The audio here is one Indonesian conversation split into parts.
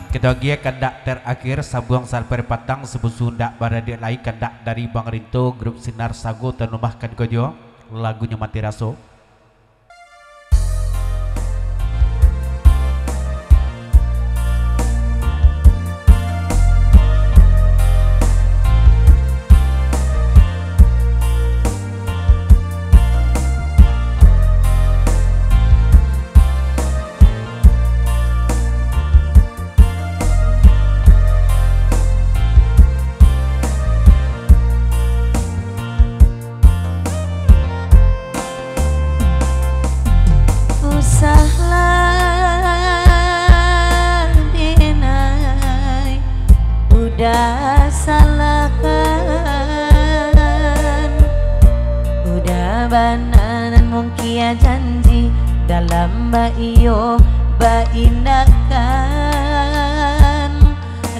Kedogia kandak terakhir sabuang salper patang sebusunda baradi lai kandak dari Bang Rinto grup Sinar Sago tenumahkan kojo lagunya Mati Raso. Udah salahkan, udah bananan mungkin janji dalam baio baindakan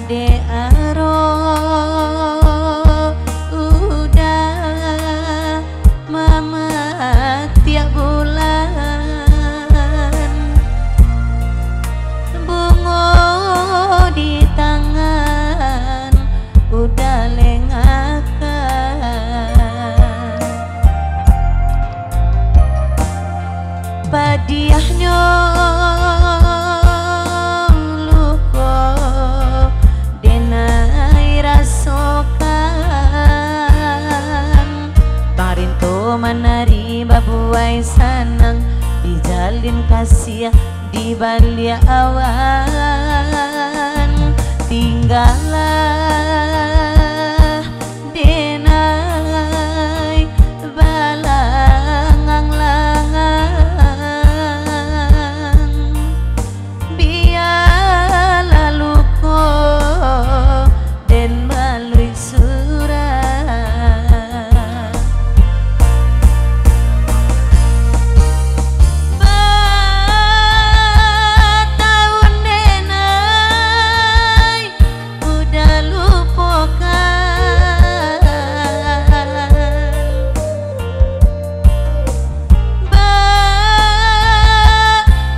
de aro udah mama tiap bulan bungo di tangan udah lengakan padiahnya luko denai rasokan Barinto menari babuai sanang dijalin kasih di balia awan tinggallah denai balangang-langang biar lalu ko den balui surat tahun denai udah lupakan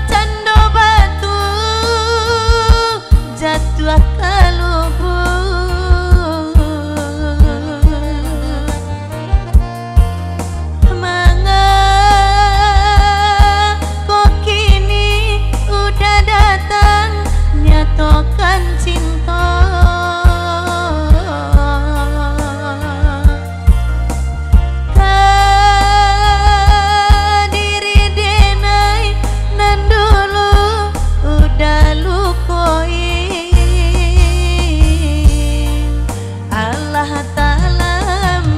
cando batu jatuh ke lubuk manga kok kini udah datang nyatokan cinta diri denai nan dulu udah lukoin Allah Ta'ala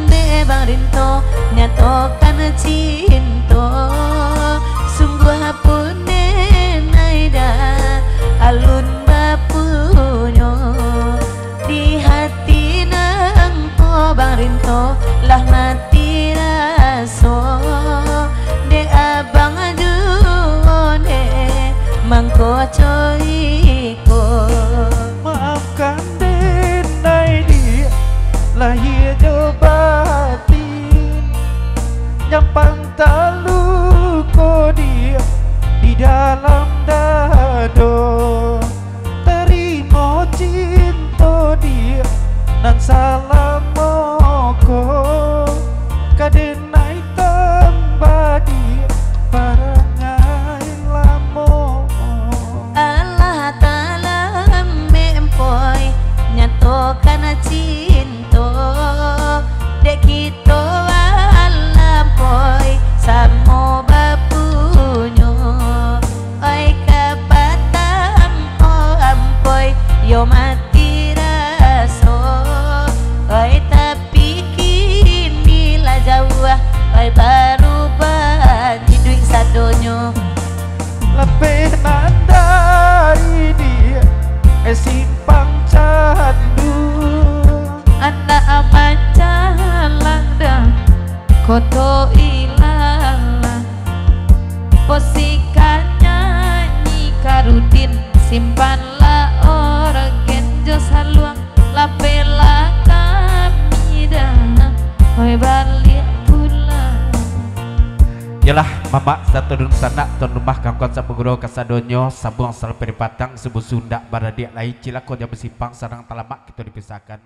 be Bang Rinto nyatokan cinta sungguh pun denai dah alun bapunyo di hati nang po Bang Rinto lah mati raso de abang aduone mangko coiko Maafkan denai dia lahir batin yang pantang luko dia di dalam dado terima cinta dia nan salam moko kadenai tambah dia parangai lamo Allah Ta'ala mempoi nyatokan cinta dek kita alam poi samo bapunyo oi kapatam o ampoi yo mati raso oi tapi kini lah jauh oi baru banji duit sadonyo lebih dari dia simpang candu anak amacalan dah koto ilala posikan nyanyi karudin simpanlah organ jos haluang lapela kami dah oi balik pulang Yalah Mama satu dun sana ton rumah kangkon sapuguro kasadonyo sabuang sal peripatang sebu Sunda baradia lai cilako jam simpang sarang talamak kita dipisahkan.